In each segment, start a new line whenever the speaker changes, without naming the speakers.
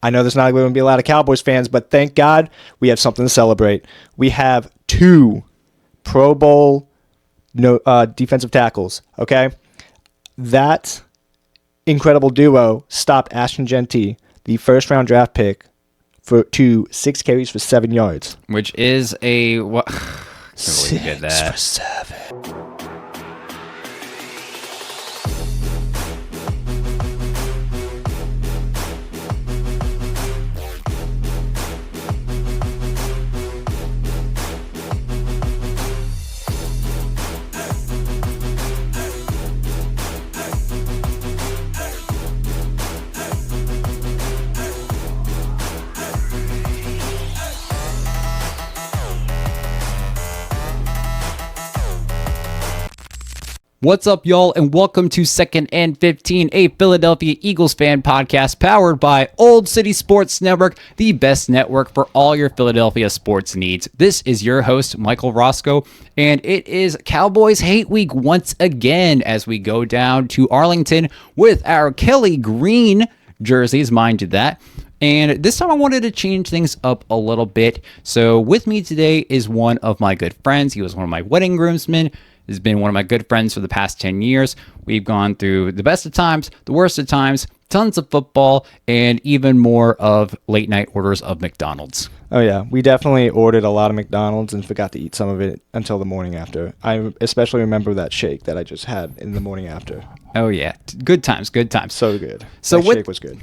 I know there's not going to be a lot of Cowboys fans, but thank God we have something to celebrate. We have 2 Pro Bowl defensive tackles, okay? That incredible duo stopped Ashton Genty, the first-round draft pick, to 6 carries for 7 yards.
Which is a... What?
6 for 7.
What's up, y'all, and welcome to Second and 15, a Philadelphia Eagles fan podcast powered by Olde City Sports Network, the best network for all your Philadelphia sports needs. This is your host, Michael Roscoe, and it is Cowboys Hate Week once again as we go down to Arlington with our Kelly Green jerseys, mind you that. And this time I wanted to change things up a little bit. So with me today is one of my good friends. He was one of my wedding groomsmen. Has been one of my good friends for the past 10 years. We've gone through the best of times, the worst of times, tons of football, and even more of late night orders of McDonald's.
Oh, yeah. We definitely ordered a lot of McDonald's and forgot to eat some of it until the morning after. I especially remember that shake that I just had in the morning after.
Oh, yeah. Good times, good times.
So good.
So
that shake was good.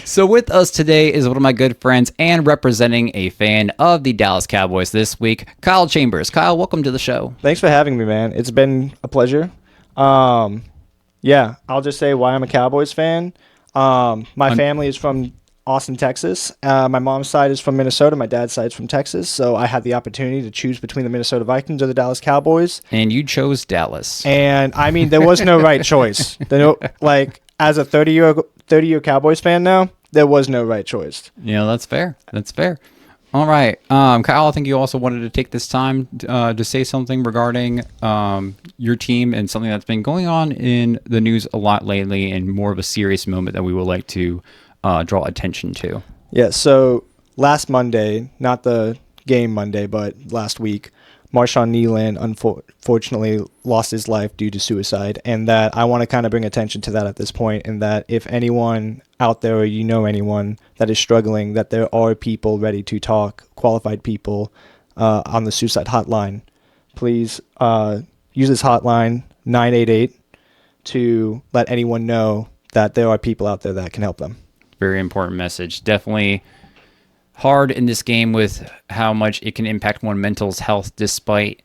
So with us today is one of my good friends and representing a fan of the Dallas Cowboys this week, Kyle Chambers. Kyle, welcome to the show.
Thanks for having me, man. It's been a pleasure. Yeah, I'll just say why I'm a Cowboys fan. My family is from Austin, Texas. My mom's side is from Minnesota. My dad's side is from Texas. So I had the opportunity to choose between the Minnesota Vikings or the Dallas Cowboys.
And you chose Dallas.
And, I mean, there was no right choice. As a 30-year Cowboys fan now, there was no right choice.
Yeah, that's fair. That's fair. All right. Kyle, I think you also wanted to take this time to say something regarding your team and something that's been going on in the news a lot lately and more of a serious moment that we would like to draw attention to.
Yeah, so last Monday, not the game Monday, but last week, Marshawn Kneeland unfortunately lost his life due to suicide, and that I want to kind of bring attention to that at this point, and that if anyone out there or you know anyone that is struggling, that there are people ready to talk, qualified people on the suicide hotline. Please use this hotline, 988, to let anyone know that there are people out there that can help them.
Very important message. Definitely hard in this game with how much it can impact one's mental health, despite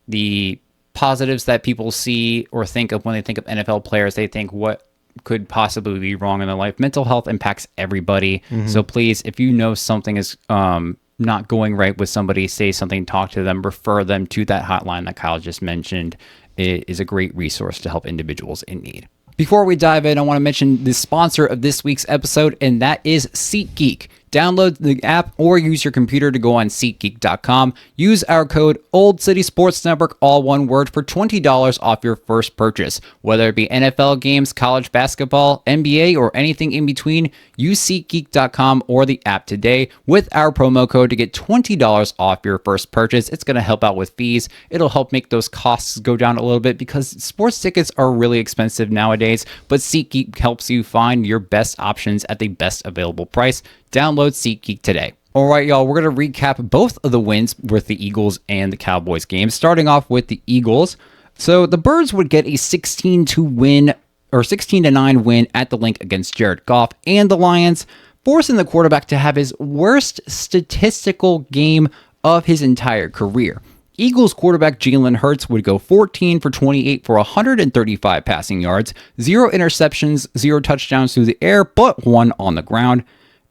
the positives that people see or think of when they think of NFL players. They think what could possibly be wrong in their life. Mental health impacts everybody. Mm-hmm. So please, if you know something is not going right with somebody, say something, talk to them, refer them to that hotline that Kyle just mentioned. It is a great resource to help individuals in need. Before we dive in, I want to mention the sponsor of this week's episode, and that is SeatGeek. Download the app or use your computer to go on SeatGeek.com. Use our code Olde City Sports Network, all one word, for $20 off your first purchase. Whether it be NFL games, college basketball, NBA, or anything in between, use SeatGeek.com or the app today with our promo code to get $20 off your first purchase. It's going to help out with fees. It'll help make those costs go down a little bit because sports tickets are really expensive nowadays, but SeatGeek helps you find your best options at the best available price. Download SeatGeek today. All right, y'all, we're going to recap both of the wins with the Eagles and the Cowboys game, starting off with the Eagles. So the Birds would get a 16-9 win at the Link against Jared Goff and the Lions, forcing the quarterback to have his worst statistical game of his entire career. Eagles quarterback Jalen Hurts would go 14 for 28 for 135 passing yards, 0 interceptions, 0 touchdowns through the air, but 1 on the ground.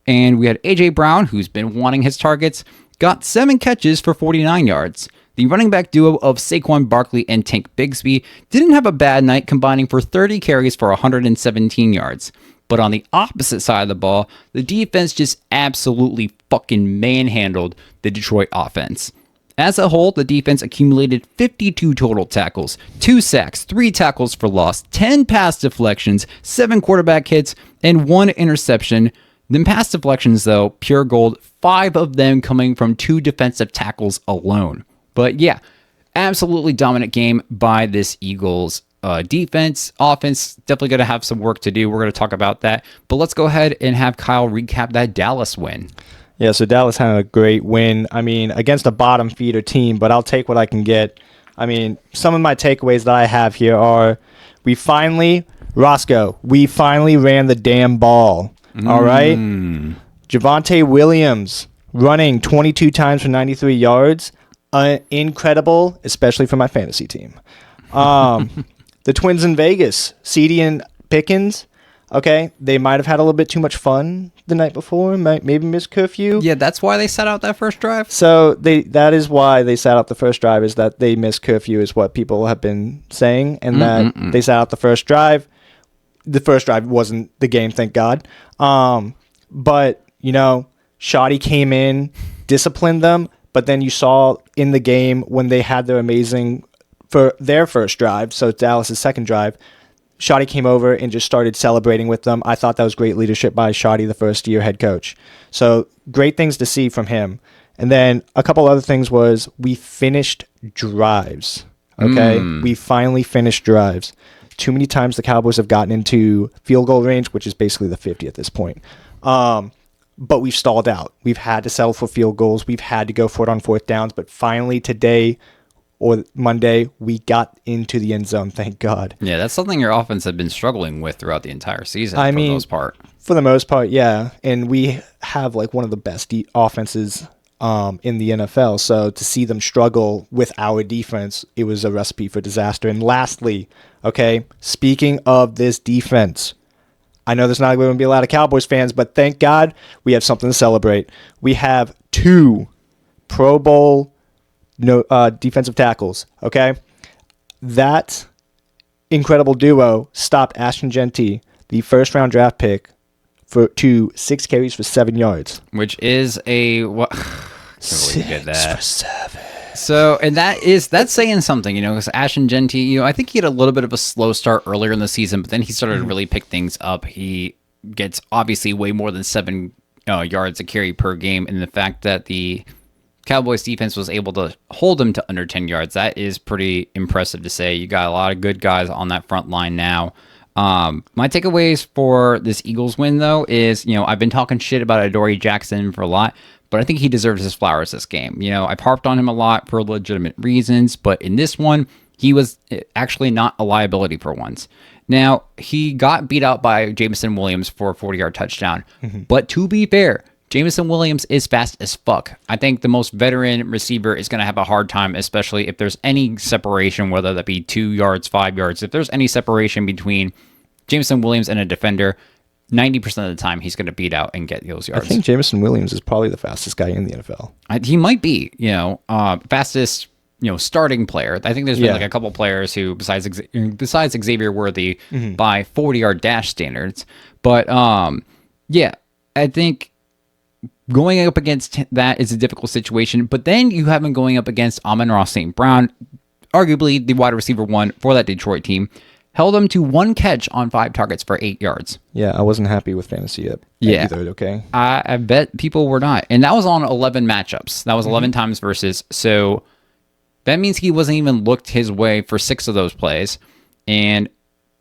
And we had A.J. Brown, who's been wanting his targets, got 7 catches for 49 yards. The running back duo of Saquon Barkley and Tank Bigsby didn't have a bad night, combining for 30 carries for 117 yards. But on the opposite side of the ball, the defense just absolutely fucking manhandled the Detroit offense. As a whole, the defense accumulated 52 total tackles, 2 sacks, 3 tackles for loss, 10 pass deflections, 7 quarterback hits, and 1 interception. Then pass deflections, though, pure gold, 5 of them coming from 2 defensive tackles alone. But yeah, absolutely dominant game by this Eagles defense. Offense, definitely going to have some work to do. We're going to talk about that. But let's go ahead and have Kyle recap that Dallas win.
Yeah, so Dallas had a great win. I mean, against a bottom feeder team, but I'll take what I can get. I mean, some of my takeaways that I have here are Roscoe, we finally ran the damn ball. All right? Javonte Williams running 22 times for 93 yards. Incredible, especially for my fantasy team. The Twins in Vegas, CeeDee and Pickens. Okay, they might have had a little bit too much fun the night before, maybe missed curfew.
Yeah, that's why they sat out that first drive.
So that is why they sat out the first drive, is that they missed curfew, is what people have been saying, and that they sat out the first drive. The first drive wasn't the game, thank God. But, Shoddy came in, disciplined them, but then you saw in the game when they had their first drive, so Dallas' second drive, Shoddy came over and just started celebrating with them. I thought that was great leadership by Shoddy, the first-year head coach. So great things to see from him. And then a couple other things was we finished drives. Okay? We finally finished drives. Too many times the Cowboys have gotten into field goal range, which is basically the 50 at this point. But we've stalled out. We've had to settle for field goals. We've had to go for it on fourth downs. But finally today, or Monday, we got into the end zone, thank God.
Yeah, that's something your offense had been struggling with throughout the entire season, for the most part.
For the most part, yeah. And we have one of the best offenses in the NFL. So to see them struggle with our defense, it was a recipe for disaster. And lastly, okay, speaking of this defense, I know there's not going to be a lot of Cowboys fans, but thank God we have something to celebrate. We have 2 Pro Bowl defensive tackles, okay? That incredible duo stopped Ashton Genty, the first-round draft pick, to 6 carries for 7 yards.
Which is a... What?
6 for 7.
So, and that's saying something, because Ashton Genty, I think he had a little bit of a slow start earlier in the season, but then he started to really pick things up. He gets obviously way more than 7 yards a carry per game, and the fact that the Cowboys defense was able to hold him to under 10 yards, that is pretty impressive to say. You got a lot of good guys on that front line now. My takeaways for this Eagles win, though, is, I've been talking shit about Adoree Jackson for a lot, but I think he deserves his flowers this game. I've harped on him a lot for legitimate reasons, but in this one, he was actually not a liability for once. Now, he got beat out by Jameson Williams for a 40-yard touchdown, but to be fair, Jameson Williams is fast as fuck. I think the most veteran receiver is going to have a hard time, especially if there's any separation, whether that be 2 yards, 5 yards. If there's any separation between Jameson Williams and a defender, 90% of the time he's going to beat out and get those yards.
I think Jameson Williams is probably the fastest guy in the NFL.
He might be, fastest, starting player. I think there's been a couple players who, besides Xavier Worthy, by 40-yard dash standards. But I think going up against that is a difficult situation, but then you have him going up against Amon-Ra St. Brown, arguably the wide receiver 1 for that Detroit team, held him to 1 catch on 5 targets for 8 yards.
Yeah, I wasn't happy with fantasy either, okay?
I bet people were not. And that was on 11 matchups. That was 11 times versus, so that means he wasn't even looked his way for 6 of those plays and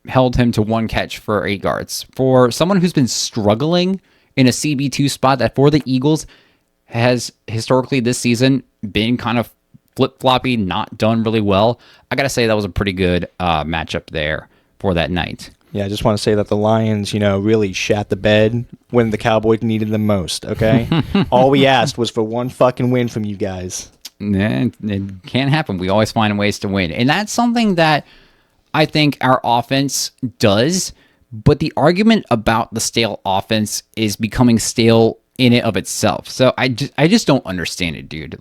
held him to 1 catch for 8 yards. For someone who's been struggling in a CB2 spot that for the Eagles has historically this season been kind of flip-floppy, not done really well, I got to say that was a pretty good matchup there for that night.
Yeah, I just want to say that the Lions, really shat the bed when the Cowboys needed them most, okay? All we asked was for 1 fucking win from you guys.
It can't happen. We always find ways to win. And that's something that I think our offense does, but the argument about the stale offense is becoming stale in and of itself. So I just don't understand it, dude.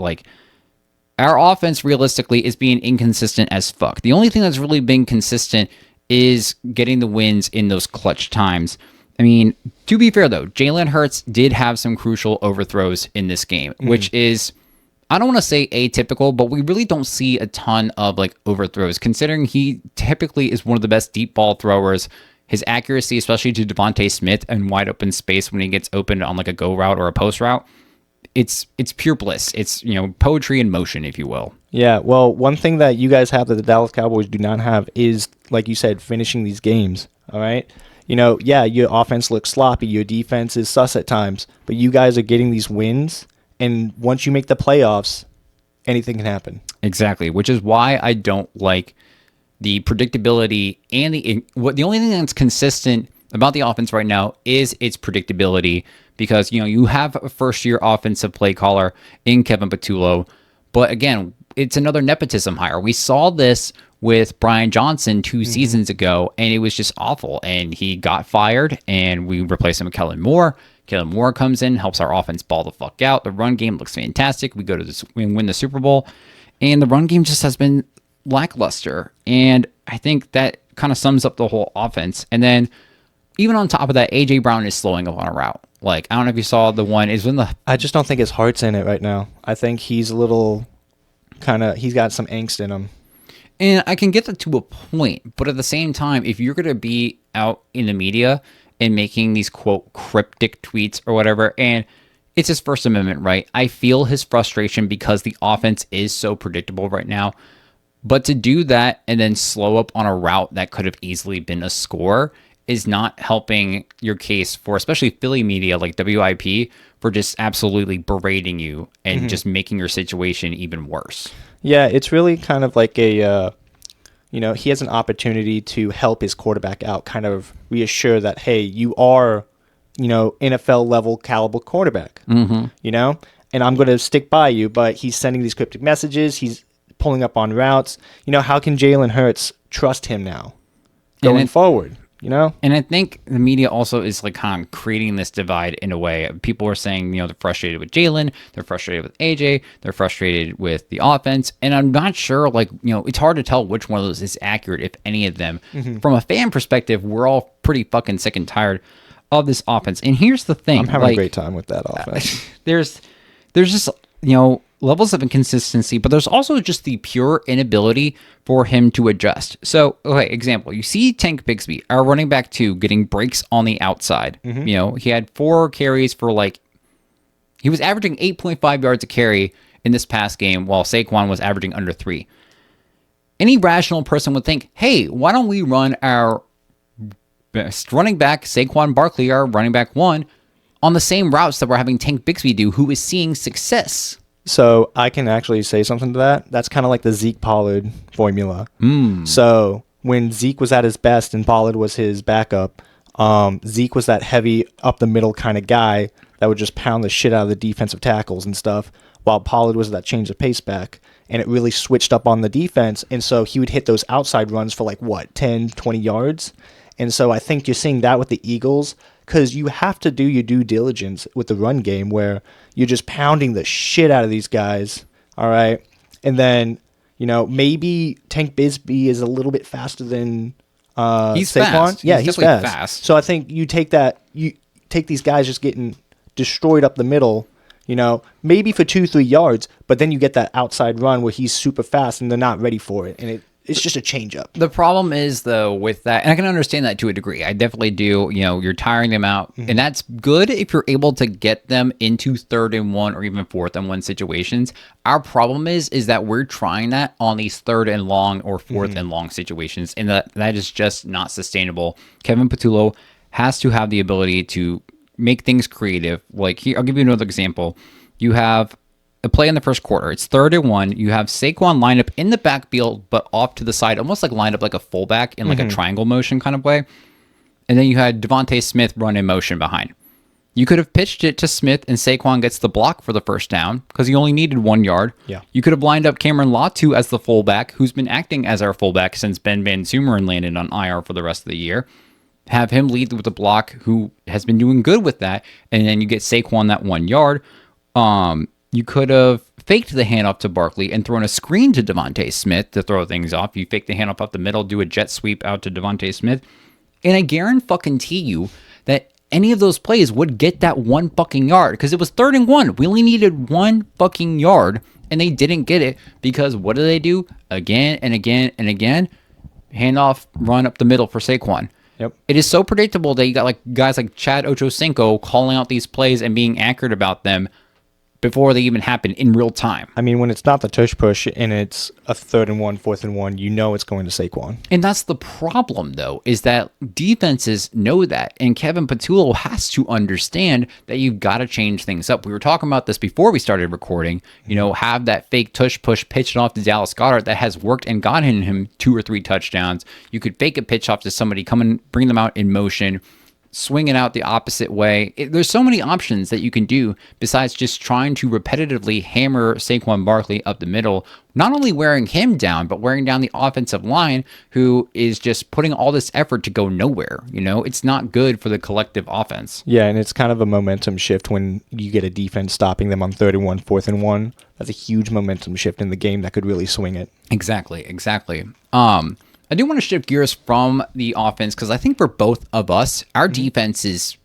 Our offense realistically is being inconsistent as fuck. The only thing that's really been consistent is getting the wins in those clutch times. I mean, to be fair though, Jalen Hurts did have some crucial overthrows in this game, which is I don't want to say atypical, but we really don't see a ton of like overthrows, considering he typically is one of the best deep ball throwers. His accuracy, especially to Devontae Smith and wide open space when he gets open on like a go route or a post route, it's pure bliss. It's, poetry in motion, if you will.
Yeah, well, one thing that you guys have that the Dallas Cowboys do not have is, like you said, finishing these games, all right? Yeah, your offense looks sloppy, your defense is sus at times, but you guys are getting these wins, and once you make the playoffs, anything can happen.
Exactly, which is why I don't like the predictability and the only thing that's consistent about the offense right now is its predictability, because you have a first-year offensive play caller in Kevin Patullo, but again, it's another nepotism hire. We saw this with Brian Johnson 2 seasons ago, and it was just awful. And he got fired, and we replaced him with Kellen Moore. Kellen Moore comes in, helps our offense ball the fuck out. The run game looks fantastic. We win the Super Bowl, and the run game just has been lackluster. And I think that kind of sums up the whole offense. And then even on top of that, AJ Brown is slowing up on a route. Like, I don't know if you saw the one.
I just don't think his heart's in it right now. I think he's a little he's got some angst in him.
And I can get that to a point, but at the same time, if you're going to be out in the media and making these, quote, cryptic tweets or whatever, and it's his First Amendment right, I feel his frustration because the offense is so predictable right now. But to do that and then slow up on a route that could have easily been a score is not helping your case for, especially Philly media like WIP, for just absolutely berating you and just making your situation even worse.
Yeah, it's really kind of like he has an opportunity to help his quarterback out, kind of reassure that, hey, you are, NFL level caliber quarterback, and I'm going to stick by you, but he's sending these cryptic messages. He's pulling up on routes. How can Jalen Hurts trust him now going forward?
And I think the media also is like kind of creating this divide in a way. People are saying, they're frustrated with Jalen, they're frustrated with AJ, they're frustrated with the offense. And I'm not sure, it's hard to tell which one of those is accurate, if any of them. From a fan perspective, we're all pretty fucking sick and tired of this offense. And here's the thing.
I'm having a great time with that offense.
There's just, levels of inconsistency, but there's also just the pure inability for him to adjust. So, okay, example, you see Tank Bigsby, our running back 2, getting breaks on the outside. He had 4 carries for he was averaging 8.5 yards a carry in this past game, while Saquon was averaging under 3. Any rational person would think, hey, why don't we run our best running back, Saquon Barkley, our running back 1, on the same routes that we're having Tank Bigsby do, who is seeing success?
So I can actually say something to that. That's kind of like the Zeke Pollard formula. So when Zeke was at his best and Pollard was his backup, Zeke was that heavy up the middle kind of guy that would just pound the shit out of the defensive tackles and stuff, while Pollard was that change of pace back. And it really switched up on the defense. And so he would hit those outside runs for 10, 20 yards. And so I think you're seeing that with the Eagles, because you have to do your due diligence with the run game where you're just pounding the shit out of these guys, all right? And then, maybe Tank Bigsby is a little bit faster than
he's
Saquon.
Fast.
Yeah, he's fast. So I think you take these guys just getting destroyed up the middle, maybe for 2-3 yards, but then you get that outside run where he's super fast and they're not ready for it, and it's just a change up.
The problem is, though, with that, and I can understand that to a degree. I definitely do. You're tiring them out, and that's good if you're able to get them into 3rd and 1 or even 4th and 1 situations. Our problem is that we're trying that on these 3rd and long or 4th and long situations, and that is just not sustainable. Kevin Patullo has to have the ability to make things creative. Like here, I'll give you another example. You have a play in the first quarter. It's 3rd and 1. You have Saquon lined up in the backfield, but off to the side, almost like lined up like a fullback in like a triangle motion kind of way. And then you had Devontae Smith run in motion behind. You could have pitched it to Smith and Saquon gets the block for the first down because he only needed 1 yard.
Yeah.
You could have lined up Cameron Latu as the fullback, who's been acting as our fullback since Ben Van Sumeren landed on IR for the rest of the year. Have him lead with the block, who has been doing good with that. And then you get Saquon that 1 yard. You could have faked the handoff to Barkley and thrown a screen to Devontae Smith to throw things off. You fake the handoff up the middle, do a jet sweep out to Devontae Smith. And I guarantee you that any of those plays would get that 1 fucking yard, because it was 3rd and 1. We only needed 1 fucking yard, and they didn't get it because what do they do again and again and again? Handoff, run up the middle for Saquon.
Yep.
It is so predictable that you got like guys like Chad Ochocinco calling out these plays and being accurate about them before they even happen in real time.
I mean, when it's not the tush push and it's a 3rd and 1, 4th and 1, you know it's going to Saquon.
And that's the problem, though, is that defenses know that. And Kevin Patullo has to understand that you've got to change things up. We were talking about this before we started recording, have that fake tush push pitched off to Dallas Goedert that has worked and gotten him 2 or 3 touchdowns. You could fake a pitch off to somebody, come and bring them out in motion, swing it out the opposite way. There's so many options that you can do besides just trying to repetitively hammer Saquon Barkley up the middle, not only wearing him down, but wearing down the offensive line, who is just putting all this effort to go nowhere. It's not good for the collective offense.
Yeah, and it's kind of a momentum shift when you get a defense stopping them on 3rd and 1, 4th and 1. That's a huge momentum shift in the game that could really swing it.
Exactly. I do want to shift gears from the offense, because I think for both of us, our defenses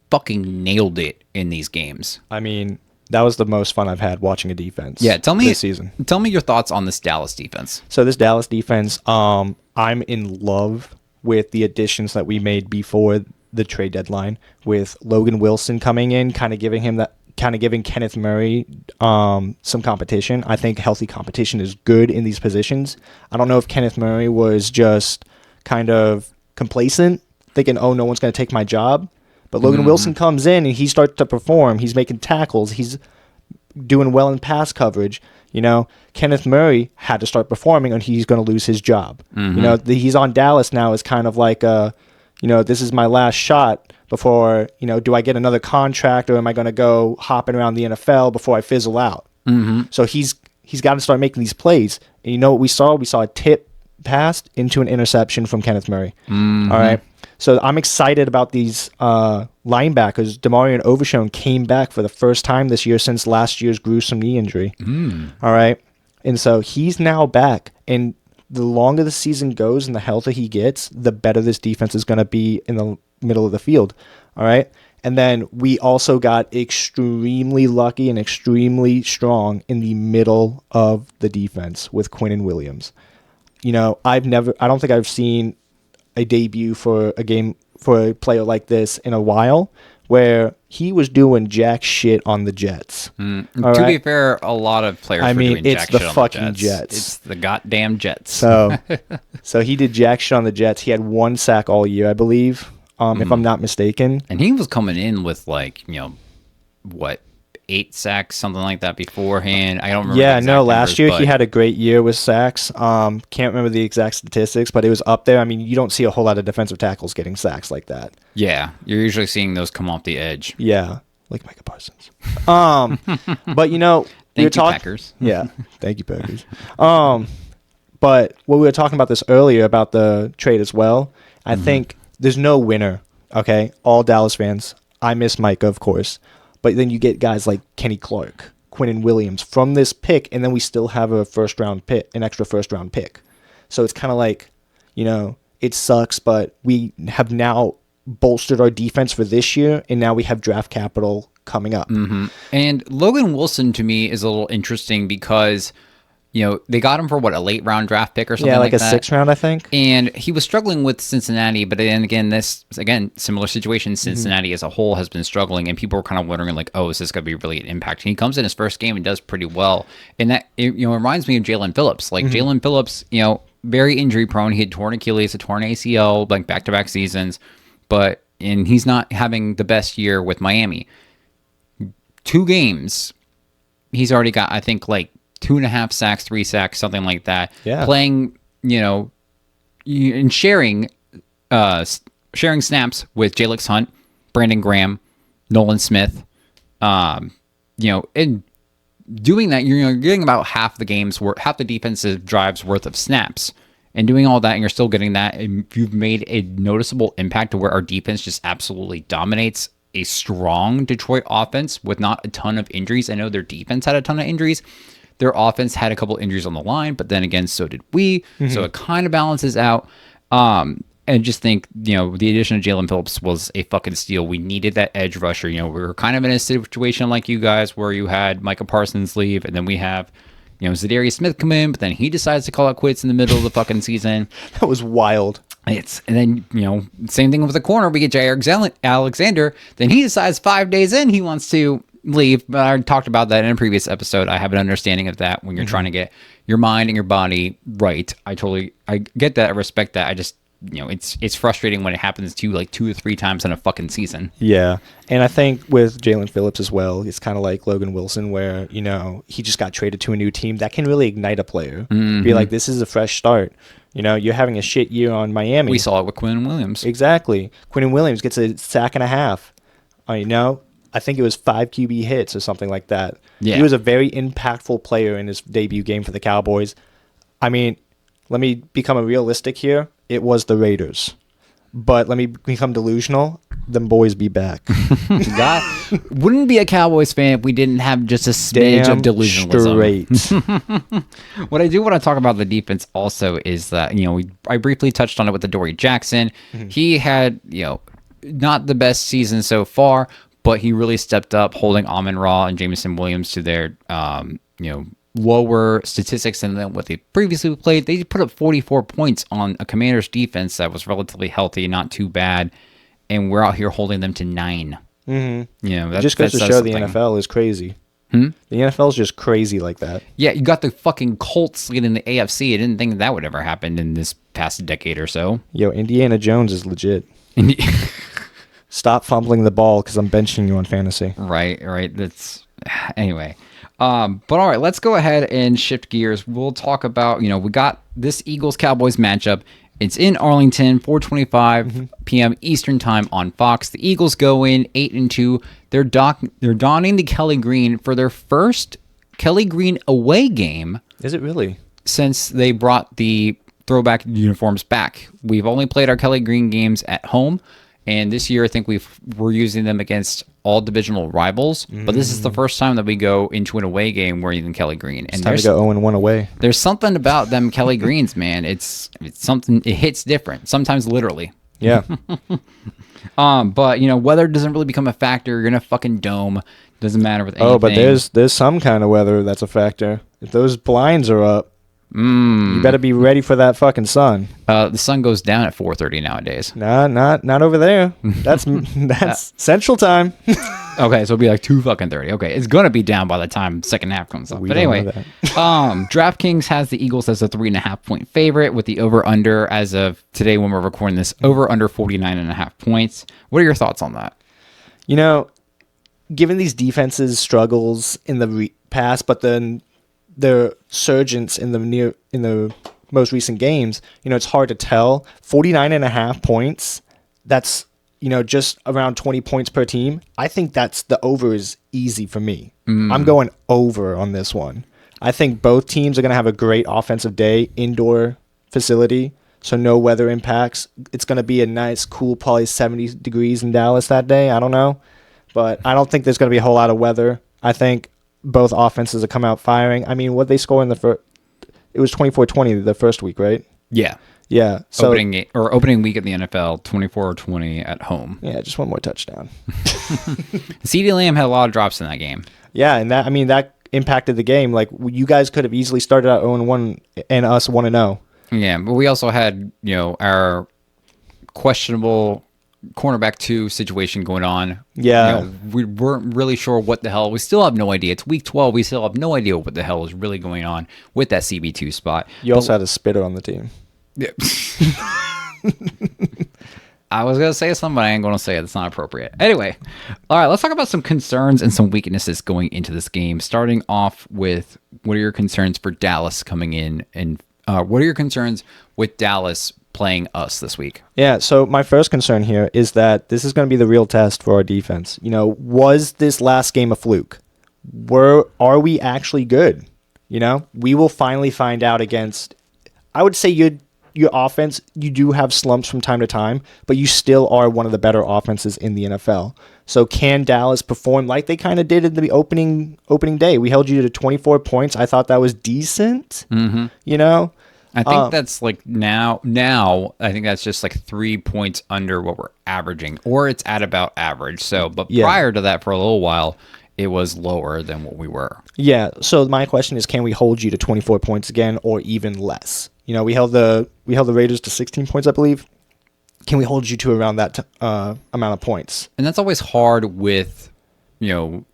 fucking nailed it in these games.
I mean, that was the most fun I've had watching a defense.
Yeah, tell me
this season.
Tell me your thoughts on this Dallas defense.
So this Dallas defense, I'm in love with the additions that we made before the trade deadline, with Logan Wilson coming in, kind of giving Kenneth Murray some competition. I think healthy competition is good in these positions. I don't know if Kenneth Murray was just kind of complacent, thinking, oh, no one's going to take my job. But Logan Wilson comes in and he starts to perform. He's making tackles. He's doing well in pass coverage. Kenneth Murray had to start performing or he's going to lose his job. He's on Dallas now as kind of like, this is my last shot before, do I get another contract or am I going to go hopping around the NFL before I fizzle out? So he's got to start making these plays. And you know what we saw? We saw a tip passed into an interception from Kenneth Murray. All right. So I'm excited about these linebackers. Demarion Overshown came back for the first time this year since last year's gruesome knee injury. All right. And so he's now back. And the longer the season goes and the healthier he gets, the better this defense is going to be in the middle of the field. All right. And then we also got extremely lucky and extremely strong in the middle of the defense with Quinnen Williams. I don't think I've seen a debut for a player like this in a while, where he was doing jack shit on the Jets.
To be fair, a lot of players were doing jack shit on the Jets.
It's the fucking Jets.
It's the goddamn Jets.
So he did jack shit on the Jets. He had 1 sack all year, I believe, if I'm not mistaken.
And he was coming in with 8 sacks, something like that beforehand. I don't remember.
Yeah, no, last year he had a great year with sacks. Can't remember the exact statistics, but it was up there. I mean, you don't see a whole lot of defensive tackles getting sacks like that.
Yeah, you're usually seeing those come off the edge.
Yeah, like Micah Parsons. But we were talking.
Packers.
Yeah, thank you, Packers. But what we were talking about this earlier about the trade as well. I think there's no winner. Okay, all Dallas fans. I miss Micah, of course. But then you get guys like Kenny Clark, Quinnen Williams from this pick, and then we still have an extra first round pick. So it's kind of like, it sucks, but we have now bolstered our defense for this year, and now we have draft capital coming up.
And Logan Wilson to me is a little interesting because they got him for a late round draft pick or something like that.
Yeah, like a 6th round, I think.
And he was struggling with Cincinnati, but then again, similar situation. Cincinnati as a whole has been struggling, and people were kind of wondering oh, is this going to be really an impact? And he comes in his first game and does pretty well. And that, reminds me of Jalen Phillips. Jalen Phillips, very injury prone. He had torn Achilles, a torn ACL, back-to-back seasons, and he's not having the best year with Miami. 2 games, he's already got, I think, 2.5 sacks, 3 sacks, something like that.
Yeah.
Playing, and sharing snaps with Jalix Hunt, Brandon Graham, Nolan Smith. And doing that, you're getting about half the defensive drives worth of snaps, and doing all that, and you're still getting that. And you've made a noticeable impact to where our defense just absolutely dominates a strong Detroit offense with not a ton of injuries. I know their defense had a ton of injuries. Their offense had a couple injuries on the line, but then again, so did we. So it kind of balances out. And just think, the addition of Jalen Phillips was a fucking steal. We needed that edge rusher. We were kind of in a situation like you guys where you had Micah Parsons leave, and then we have, Zadarius Smith come in, but then he decides to call it quits in the middle of the fucking season.
That was wild.
And then, same thing with the corner. We get Jair Alexander. Then he decides 5 days in he wants to leave. But I talked about that in a previous episode. I have an understanding of that when you're trying to get your mind and your body right. I get that. I respect that. I just, it's frustrating when it happens to you like 2 or 3 times in a fucking season.
Yeah. And I think with Jalen Phillips as well, it's kind of like Logan Wilson where, he just got traded to a new team that can really ignite a player. Be like, this is a fresh start. You're having a shit year on Miami.
We saw it with Quinn Williams.
Exactly. Quinn Williams gets a sack and a half. I think it was 5 QB hits or something like that.
Yeah.
He was a very impactful player in his debut game for the Cowboys. I mean, let me become realistic here. It was the Raiders. But let me become delusional. Them boys be back.
Wouldn't be a Cowboys fan if we didn't have just a smidge of delusionalism.
Straight.
What I do want to talk about the defense also is that, I briefly touched on it with the Dory Jackson. He had, not the best season so far, but he really stepped up holding Amon-Ra and Jameson Williams to their, lower statistics than what they previously played. They put up 44 points on a Commanders defense that was relatively healthy, not too bad, and we're out here holding them to 9.
That just goes to show the NFL is crazy. The NFL is just crazy like that.
Yeah, you got the fucking Colts leading the AFC. I didn't think that would ever happen in this past decade or so.
Yo, Indiana Jones is legit. Stop fumbling the ball because I'm benching you on fantasy.
Right. That's anyway. But all right, let's go ahead and shift gears. We'll talk about, we got this Eagles-Cowboys matchup. It's in Arlington, 4:25 p.m. Eastern time on Fox. The Eagles go in 8-2. They're donning the Kelly Green for their first Kelly Green away game.
Is it really?
Since they brought the throwback uniforms back. We've only played our Kelly Green games at home. And this year, I think we're using them against all divisional rivals. But this is the first time that we go into an away game wearing the Kelly Green. And
it's time to go 0-1 away.
There's something about them Kelly Greens, man. It's something. It hits different. Sometimes literally.
Yeah.
But weather doesn't really become a factor. You're in a fucking dome. Doesn't matter with anything.
Oh, but there's some kind of weather that's a factor. If those blinds are up, you better be ready for that fucking sun.
The sun goes down at 4:30 nowadays.
Not over there. That's Central Time.
Okay, so it'll be like 2:30. Okay, it's gonna be down by the time second half comes up. But anyway, DraftKings has the Eagles as a 3.5 point favorite with the over under as of today when we're recording this over under 49.5 points. What are your thoughts on that?
Given these defenses' struggles in the past, but then their surgence in the most recent games, it's hard to tell. 49.5 points, that's, just around 20 points per team. I think the over is easy for me. I'm going over on this one. I think both teams are going to have a great offensive day, indoor facility, so no weather impacts. It's going to be a nice, cool, probably 70 degrees in Dallas that day. I don't know. But I don't think there's going to be a whole lot of weather. I think both offenses will come out firing. I mean, what they score in the first... It was 24-20 the first week, right?
Yeah.
Yeah. So,
opening week in the NFL, 24-20 at home.
Yeah, just one more touchdown.
CeeDee Lamb had a lot of drops in that game.
Yeah, and that impacted the game. Like, you guys could have easily started out 0-1 and us 1-0.
Yeah, but we also had, our questionable cornerback 2 situation going on.
Yeah.
We weren't really sure what the hell. We still have no idea. It's week 12. We still have no idea what the hell is really going on with that CB2 spot.
You also had a spitter on the team.
Yeah. I was going to say something, but I ain't going to say it. It's not appropriate. Anyway, all right, let's talk about some concerns and some weaknesses going into this game. Starting off with, what are your concerns for Dallas coming in? And what are your concerns with Dallas playing us this week?
Yeah, so my first concern here is that this is going to be the real test for our defense. Was this last game a fluke? Are we actually good? We will finally find out against, I would say your offense, you do have slumps from time to time, but you still are one of the better offenses in the NFL. So can Dallas perform like they kind of did in the opening day? We held you to 24 points. I thought that was decent.
I think that's like now I think that's just like 3 points under what we're averaging, or it's at about average. So, but prior to that, for a little while, it was lower than what we were.
Yeah. So my question is, can we hold you to 24 points again, or even less? You know, we held the Raiders to 16 points, I believe. Can we hold you to around that amount of points?
And that's always hard with, you know,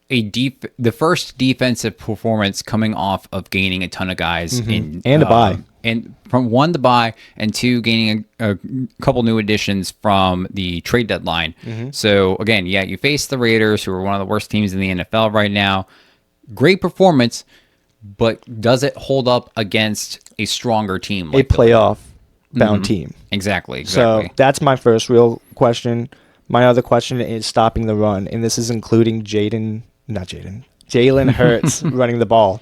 the first defensive performance coming off of gaining a ton of guys in
and a bye.
And from one, the bye, and two, gaining a couple new additions from the trade deadline. So again, yeah, you face the Raiders, who are one of the worst teams in the NFL right now. Great performance, but does it hold up against a stronger team?
Like a playoff bound team.
Exactly.
So that's my first real question. My other question is stopping the run, and this is including Jalen Hurts running the ball.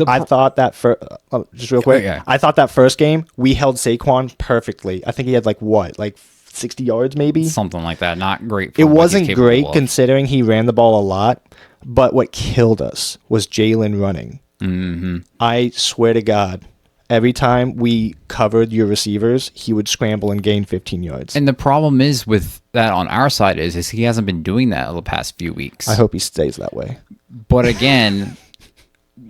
I thought that just real quick. I thought that first game we held Saquon perfectly. I think he had like 60 yards maybe,
something like that. Not great.
It wasn't great considering he ran the ball a lot. But what killed us was Jalen running. I swear to God, every time we covered your receivers, he would scramble and gain 15 yards.
And the problem is with that on our side is he hasn't been doing that over the past few weeks.
I hope he stays that way.
But again,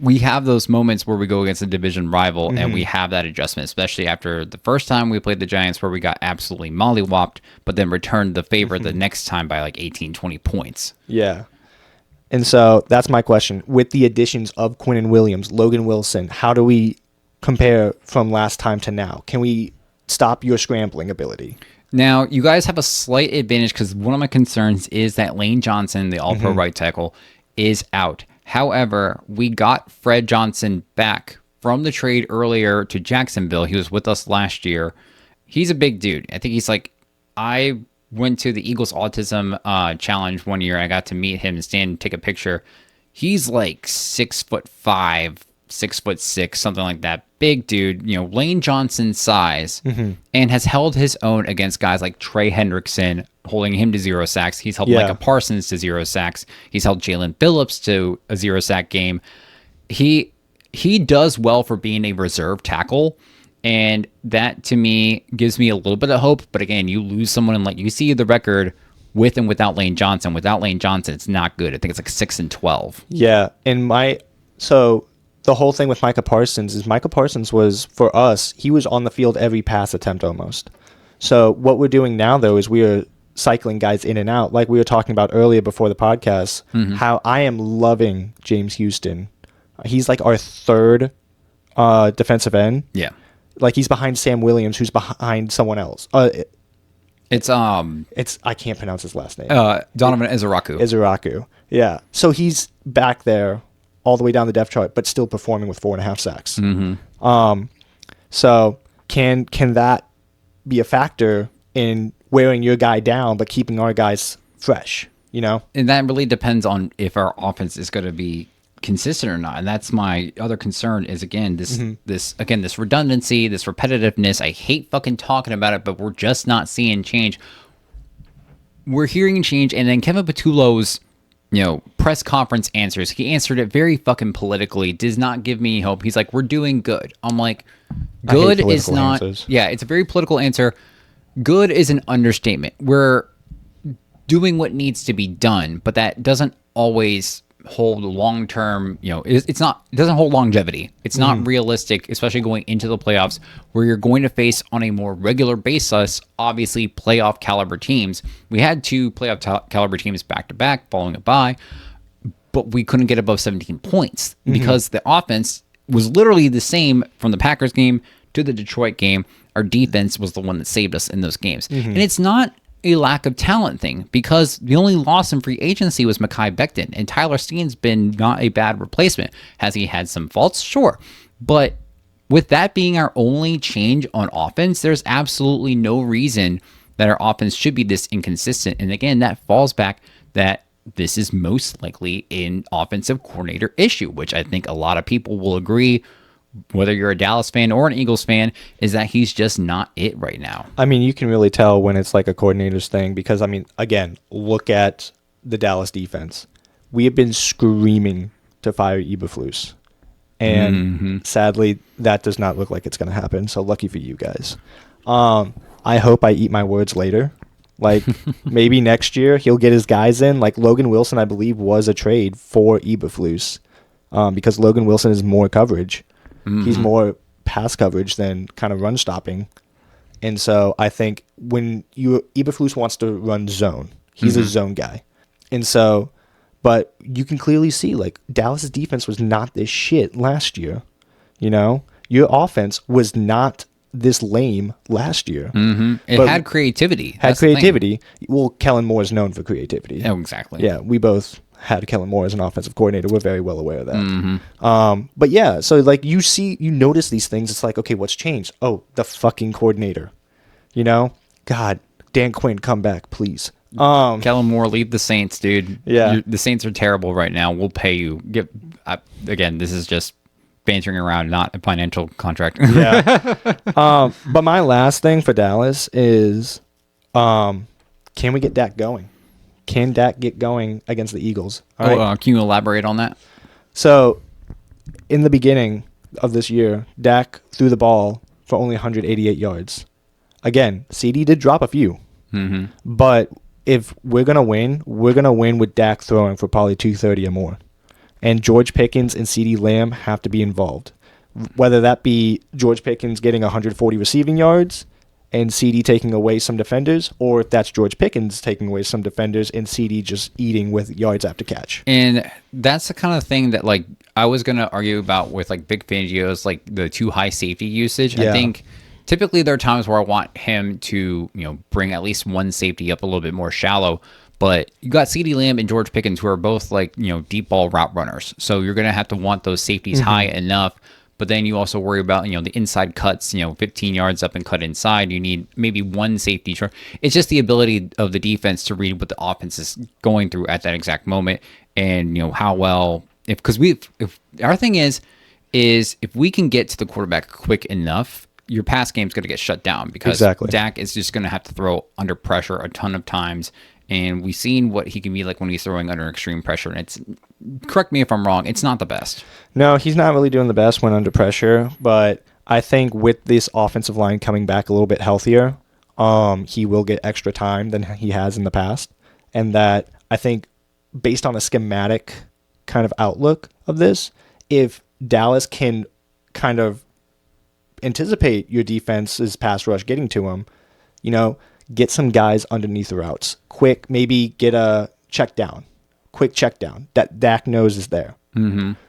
we have those moments where we go against a division rival and we have that adjustment, especially after the first time we played the Giants where we got absolutely mollywopped, but then returned the favor the next time by like 18, 20 points.
Yeah. And so that's my question. With the additions of Quinnen Williams, Logan Wilson, how do we compare from last time to now? Can we stop your scrambling ability?
Now, you guys have a slight advantage because one of my concerns is that Lane Johnson, the all-pro right tackle, is out. However, we got Fred Johnson back from the trade earlier to Jacksonville. He was with us last year. He's a big dude. I think he's like, I went to the Eagles Autism Challenge one year. I got to meet him and stand and take a picture. He's like 6'5", 6'6", something like that. Big dude, you know, Lane Johnson's size, and has held his own against guys like Trey Hendrickson, holding him to 0 sacks. He's held Micah Parsons to 0 sacks. He's held Jalen Phillips to a 0 sack game. He does well for being a reserve tackle, and that to me gives me a little bit of hope. But again, you lose someone, and like you see the record with and without Lane Johnson. Without Lane Johnson, it's not good. I think it's like 6-12.
Yeah, and the whole thing with Micah Parsons is Micah Parsons was, for us, he was on the field every pass attempt almost. So what we're doing now, though, is we are cycling guys in and out. Like we were talking about earlier before the podcast, how I am loving James Houston. He's like our third defensive end.
Yeah.
Like he's behind Sam Williams, who's behind someone else.
It's
I can't pronounce his last name.
Donovan Ezeraku.
Ezeraku. Yeah. So he's back there all the way down the depth chart, but still performing with 4.5 sacks. So can that be a factor in wearing your guy down, but keeping our guys fresh, you know?
And that really depends on if our offense is going to be consistent or not. And that's my other concern is, again, this redundancy, this repetitiveness. I hate fucking talking about it, but we're just not seeing change. We're hearing change. And then Kevin Patullo's, press conference answers, he answered it very fucking politically, does not give me hope. He's like, we're doing good. I'm like, good is not, answers. Yeah, it's a very political answer. Good is an understatement. We're doing what needs to be done, but that doesn't always hold long-term, it doesn't hold longevity. It's not realistic, especially going into the playoffs where you're going to face on a more regular basis, obviously playoff caliber teams. We had 2 playoff caliber teams back to back following a bye, but we couldn't get above 17 points because the offense was literally the same from the Packers game to the Detroit game. Our defense was the one that saved us in those games. And it's not a lack of talent thing, because the only loss in free agency was Mekhi Becton, and Tyler Steen's been not a bad replacement. Has he had some faults? Sure. But with that being our only change on offense, there's absolutely no reason that our offense should be this inconsistent. And again, that falls back that this is most likely an offensive coordinator issue, which I think a lot of people will agree, whether you're a Dallas fan or an Eagles fan, is that he's just not it right now.
I mean, you can really tell when it's like a coordinator's thing because, I mean, again, look at the Dallas defense. We have been screaming to fire Eberflus, And sadly, that does not look like it's going to happen. So lucky for you guys. I hope I eat my words later. Like, maybe next year he'll get his guys in. Like, Logan Wilson, I believe, was a trade for Eberflus because Logan Wilson is more coverage. He's more pass coverage than kind of run stopping. And so I think when Eberflus wants to run zone, he's a zone guy. And so, but you can clearly see, like, Dallas's defense was not this shit last year. You know, your offense was not this lame last year.
It had creativity.
Had creativity. Well, Kellen Moore is known for creativity.
Oh, exactly.
Yeah, we both had Kellen Moore as an offensive coordinator. We're very well aware of that. But yeah, so like you notice these things. It's like, okay, what's changed? Oh, the fucking coordinator. You know, God, Dan Quinn, come back, please.
Kellen Moore, leave the Saints, dude.
Yeah,
the Saints are terrible right now. We'll pay you. Again, this is just bantering around, not a financial contract.
Yeah. But my last thing for Dallas is, can we get Dak going? Can Dak get going against the Eagles? All right.
Can you elaborate on that?
So, in the beginning of this year, Dak threw the ball for only 188 yards. Again, CD did drop a few. But if we're going to win with Dak throwing for probably 230 or more. And George Pickens and CeeDee Lamb have to be involved. Whether that be George Pickens getting 140 receiving yards and CeeDee taking away some defenders, or if that's George Pickens taking away some defenders and CeeDee just eating with yards after catch.
And that's the kind of thing that, like, I was going to argue about with, like, Big Fangio's, like, the too high safety usage.
Yeah.
I think typically there are times where I want him to, bring at least one safety up a little bit more shallow. But you got CeeDee Lamb and George Pickens, who are both, like, deep ball route runners. So you're going to have to want those safeties high enough. But then you also worry about, the inside cuts, 15 yards up and cut inside. You need maybe one safety. It's just the ability of the defense to read what the offense is going through at that exact moment. And, how well, if our thing is if we can get to the quarterback quick enough, your pass game's going to get shut down because Dak is just going to have to throw under pressure a ton of times. And we've seen what he can be like when he's throwing under extreme pressure. And correct me if I'm wrong, it's not the best.
No, he's not really doing the best when under pressure. But I think with this offensive line coming back a little bit healthier, he will get extra time than he has in the past. And that I think based on a schematic kind of outlook of this, if Dallas can kind of anticipate your defense's pass rush getting to him, get some guys underneath the routes. Quick, maybe get a quick check down that Dak knows is there.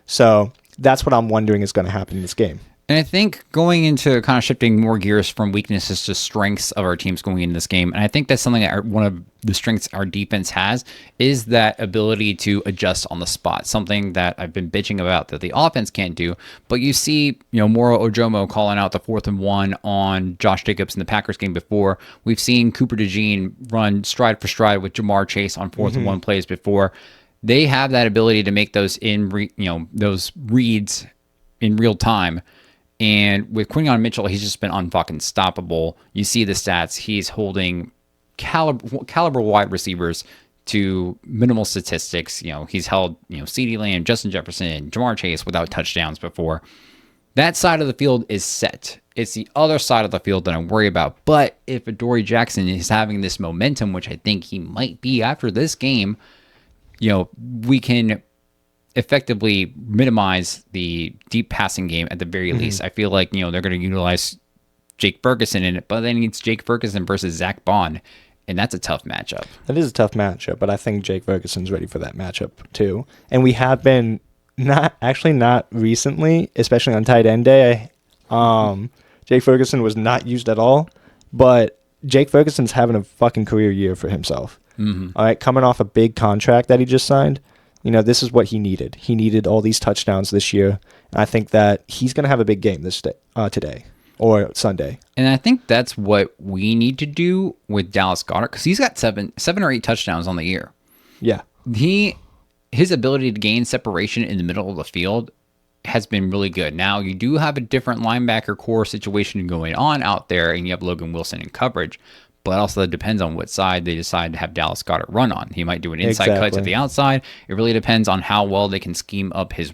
So that's what I'm wondering is going to happen in this game.
And I think going into kind of shifting more gears from weaknesses to strengths of our teams going into this game, and I think that's something that one of the strengths our defense has is that ability to adjust on the spot, something that I've been bitching about that the offense can't do. But you see, Moro Ojomo calling out the 4th and 1 on Josh Jacobs in the Packers game before. We've seen Cooper DeJean run stride for stride with Jamar Chase on 4th and 1 plays before. They have that ability to make those those reads in real time. And with Quinyon Mitchell, he's just been unfucking stoppable. You see the stats. He's holding caliber wide receivers to minimal statistics. He's held, CeeDee Lamb, Justin Jefferson, Jamar Chase without touchdowns before. That side of the field is set. It's the other side of the field that I worry about. But if Adoree Jackson is having this momentum, which I think he might be after this game, we can effectively minimize the deep passing game at the very least. I feel like, they're going to utilize Jake Ferguson in it, but then it's Jake Ferguson versus Zach Bond, and that's a tough matchup.
That is a tough matchup, but I think Jake Ferguson's ready for that matchup too. And we have been not recently, especially on tight end day. Jake Ferguson was not used at all, but Jake Ferguson's having a fucking career year for himself. All right, coming off a big contract that he just signed. This is what he needed. He needed all these touchdowns this year. And I think that he's going to have a big game today or Sunday.
And I think that's what we need to do with Dallas Goedert because he's got seven or 8 touchdowns on the year.
Yeah.
His ability to gain separation in the middle of the field has been really good. Now, you do have a different linebacker core situation going on out there, and you have Logan Wilson in coverage. but also that depends on what side they decide to have Dallas Goedert run on. He might do an inside cut to the outside. It really depends on how well they can scheme up his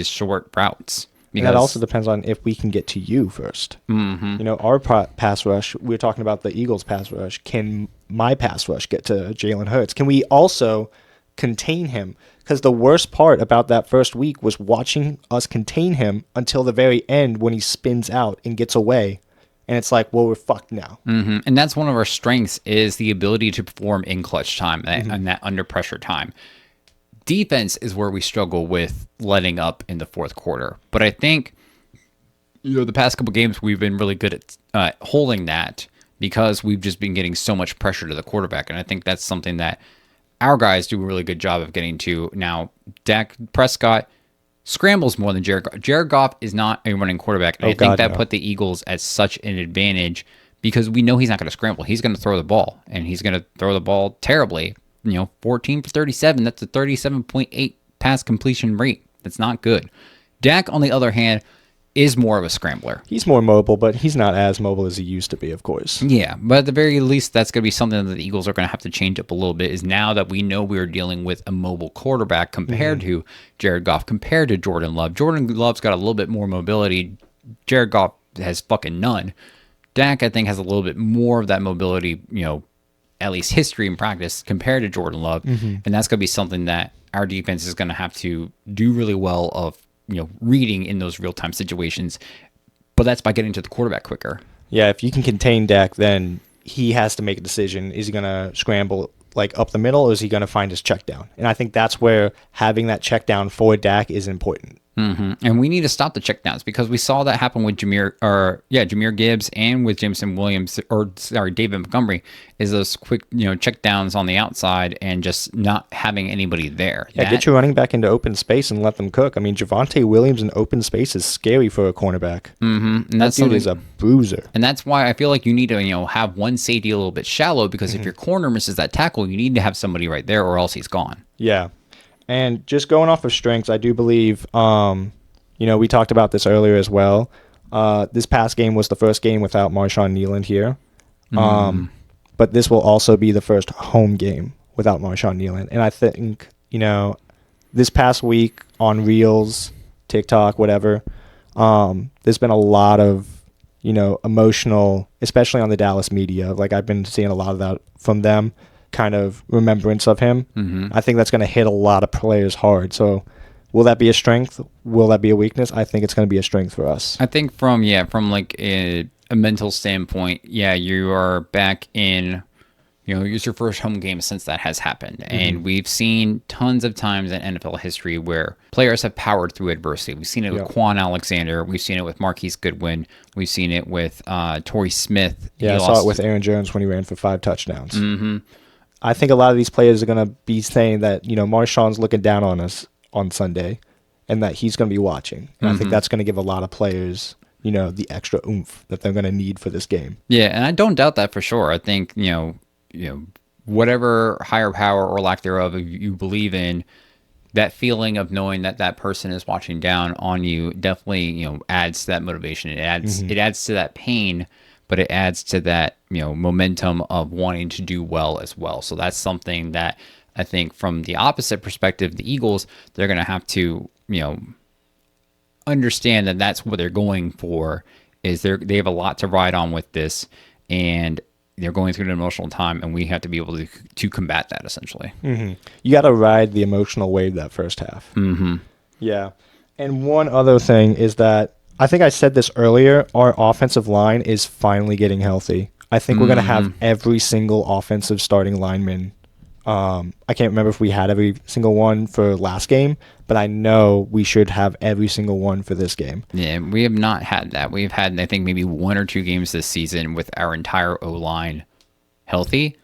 short routes.
And that also depends on if we can get to you first.
Mm-hmm.
Our pass rush, we were talking about the Eagles' pass rush. Can my pass rush get to Jalen Hurts? Can we also contain him? Because the worst part about that first week was watching us contain him until the very end when he spins out and gets away. And it's like, well, we're fucked now.
Mm-hmm. And that's one of our strengths is the ability to perform in clutch time and that under pressure time. Defense is where we struggle with letting up in the fourth quarter. But I think, the past couple games we've been really good at holding that because we've just been getting so much pressure to the quarterback. And I think that's something that our guys do a really good job of getting to. Now, Dak Prescott scrambles more than Jared Goff. Jared Goff is not a running quarterback. And I think that put the Eagles at such an advantage because we know he's not going to scramble. He's going to throw the ball, and he's going to throw the ball terribly. 14 for 37. That's a 37.8 pass completion rate. That's not good. Dak, on the other hand, is more of a scrambler.
He's more mobile, but he's not as mobile as he used to be, of course.
Yeah, but at the very least, that's going to be something that the Eagles are going to have to change up a little bit, is now that we know we're dealing with a mobile quarterback compared to Jared Goff, compared to Jordan Love. Jordan Love's got a little bit more mobility. Jared Goff has fucking none. Dak, I think, has a little bit more of that mobility, at least history and practice compared to Jordan Love. And that's going to be something that our defense is going to have to do really well of, reading in those real-time situations. But that's by getting to the quarterback quicker.
Yeah, if you can contain Dak, then he has to make a decision. Is he going to scramble up the middle, or is he going to find his check down? And I think that's where having that check down for Dak is important.
Mm-hmm. And we need to stop the checkdowns because we saw that happen with Jahmyr Gibbs and with Jameson Williams, David Montgomery, is those quick, checkdowns on the outside and just not having anybody there.
Yeah, get your running back into open space and let them cook. I mean, Javonte Williams in open space is scary for a cornerback.
Mm-hmm. And
that dude is a bruiser.
And that's why I feel like you need to, have one safety a little bit shallow because if your corner misses that tackle, you need to have somebody right there or else he's gone.
Yeah. And just going off of strengths, I do believe, we talked about this earlier as well. This past game was the first game without Marshawn Kneeland here. But this will also be the first home game without Marshawn Kneeland. And I think, this past week on Reels, TikTok, whatever, there's been a lot of, emotional, especially on the Dallas media. I've been seeing a lot of that from them. Kind of remembrance of him. I think that's going to hit a lot of players hard. So will that be a strength? Will that be a weakness? I think it's going to be a strength for us.
I think from a mental standpoint, you are back in, it's your first home game since that has happened. And we've seen tons of times in NFL history where players have powered through adversity. We've seen it with Quan Alexander. We've seen it with Marquise Goodwin. We've seen it with Torrey Smith.
Yeah, I saw it with Aaron Jones when he ran for 5 touchdowns. I think a lot of these players are going to be saying that, Marshawn's looking down on us on Sunday and that he's going to be watching. And I think that's going to give a lot of players, the extra oomph that they're going to need for this game.
Yeah, and I don't doubt that for sure. I think, whatever higher power or lack thereof you believe in, that feeling of knowing that that person is watching down on you definitely, adds to that motivation. It adds to that pain, but it adds to that, momentum of wanting to do well as well. So that's something that I think from the opposite perspective, the Eagles, they're going to have to, understand that that's what they're going for, is they have a lot to ride on with this, and they're going through an emotional time, and we have to be able to combat that essentially.
You got to ride the emotional wave that first half. Yeah. And one other thing is that I think I said this earlier, our offensive line is finally getting healthy. I think we're going to have every single offensive starting lineman. I can't remember if we had every single one for last game, but I know we should have every single one for this game.
Yeah, we have not had that. We've had, I think, maybe 1 or 2 games this season with our entire O-line healthy.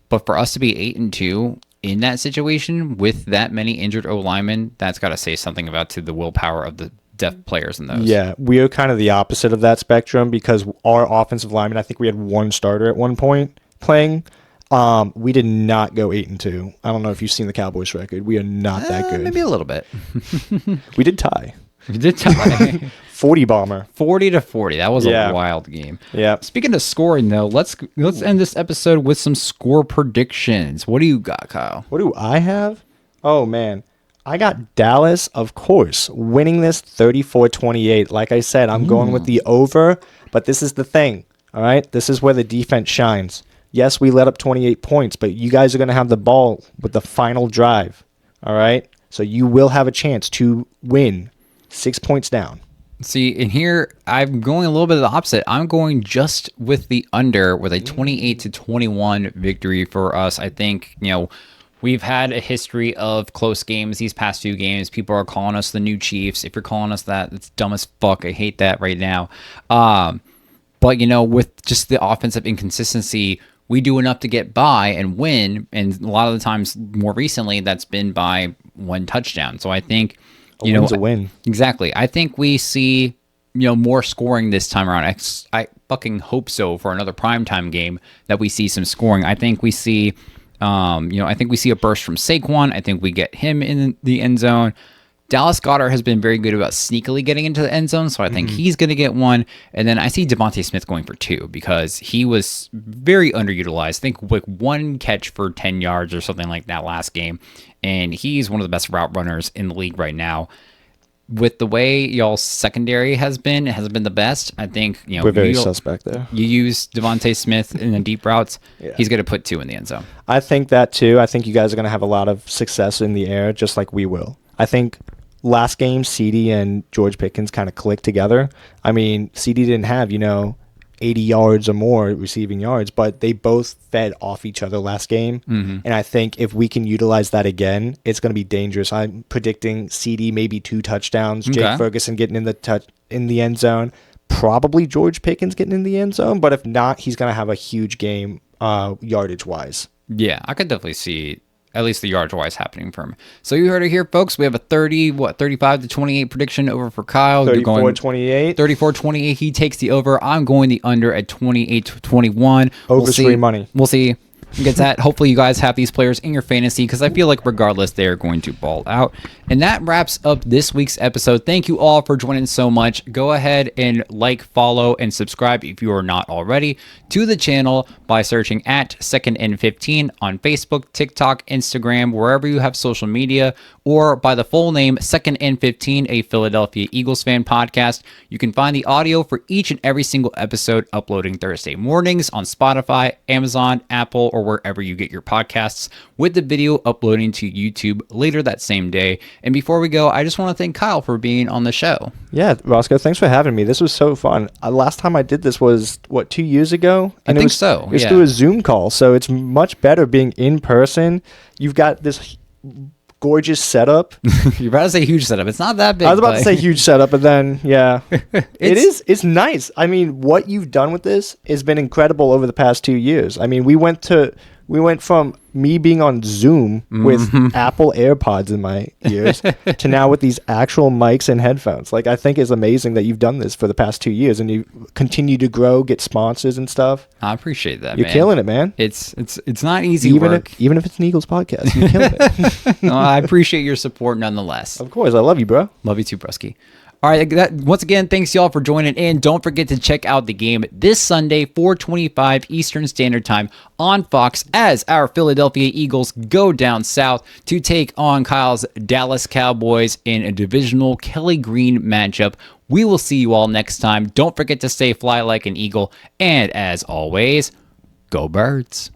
But for us to be 8-2 in that situation with that many injured O-linemen, that's got to say something about the willpower of the depth players in those.
Yeah, we are kind of the opposite of that spectrum because our offensive linemen, I think we had 1 starter at one point playing. We did not go 8-2. I don't know if you've seen the Cowboys record. We are not that good.
Maybe a little bit.
We did tie.
You did tell me.
40 bomber.
40-40. That was
Yeah.
a wild game.
Yeah.
Speaking of scoring, though, let's end this episode with some score predictions. What do you got, Kyle?
What do I have? Oh, man. I got Dallas, of course, winning this 34-28. Like I said, I'm going with the over, but this is the thing, all right? This is where the defense shines. Yes, we let up 28 points, but you guys are going to have the ball with the final drive, all right? So you will have a chance to win 6 points down.
See, in here, I'm going a little bit of the opposite. I'm going just with the under with a 28-21 victory for us. I think, we've had a history of close games these past few games. People are calling us the new Chiefs. If you're calling us that, it's dumb as fuck. I hate that right now. But, with just the offensive inconsistency, we do enough to get by and win. And a lot of the times, more recently, that's been by one touchdown. So I think,
A win's a win.
Exactly. I think we see, more scoring this time around. I fucking hope so for another primetime game that we see some scoring. I think we see, I think we see a burst from Saquon. I think we get him in the end zone. Dallas Goedert has been very good about sneakily getting into the end zone, so I think he's going to get one. And then I see Devontae Smith going for 2 because he was very underutilized. I think like 1 catch for 10 yards or something like that last game. And he's one of the best route runners in the league right now. With the way y'all's secondary has been the best. I think,
We're very suspect there.
You use Devontae Smith in the deep routes,
Yeah.
he's going to put 2 in the end zone.
I think that too. I think you guys are going to have a lot of success in the air, just like we will. I think last game, CD and George Pickens kind of clicked together. I mean, CD didn't have, 80 yards or more receiving yards, but they both fed off each other last game. And I think if we can utilize that again, it's going to be dangerous. I'm predicting CD maybe 2 touchdowns, Jake Ferguson getting in the end zone, probably George Pickens getting in the end zone, but if not, he's going to have a huge game yardage wise.
Yeah, I could definitely see at least the yards wise happening for him. So you heard it here, folks. We have a 35-28 prediction over for Kyle.
34-28.
34-28. He takes the over. I'm going the under at 28-21.
Over's free money.
We'll see. Gets that. Hopefully you guys have these players in your fantasy because I feel like regardless they are going to ball out. And that wraps up this week's episode. Thank you all for joining so much. Go ahead and like, follow, and subscribe if you are not already to the channel by searching at 2nd and 15 on Facebook, TikTok, Instagram, wherever you have social media, or by the full name 2nd and 15, a Philadelphia Eagles fan podcast. You can find the audio for each and every single episode uploading Thursday mornings on Spotify, Amazon, Apple, or wherever you get your podcasts, with the video uploading to YouTube later that same day. And before we go, I just want to thank Kyle for being on the show.
Yeah, Roscoe, thanks for having me. This was so fun. Last time I did this was, 2 years ago?
And I think so,
It was through a Zoom call, so it's much better being in person. You've got this gorgeous setup.
You're about to say huge setup. It's not that big.
I was about to say huge setup, but then, yeah. It's nice. I mean, what you've done with this has been incredible over the past 2 years. I mean, we went from me being on Zoom with Apple AirPods in my ears to now with these actual mics and headphones. Like, I think it's amazing that you've done this for the past 2 years and you continue to grow, get sponsors and stuff.
I appreciate that,
You're killing it, man.
It's not easy work.
Even if it's an Eagles podcast, you're killing it.
No, I appreciate your support nonetheless.
Of course. I love you, bro.
Love you too, Brusky. All right, once again, thanks y'all for joining in. Don't forget to check out the game this Sunday, 4:25 Eastern Standard Time on Fox as our Philadelphia Eagles go down south to take on Kyle's Dallas Cowboys in a divisional Kelly Green matchup. We will see you all next time. Don't forget to stay fly like an eagle. And as always, go Birds.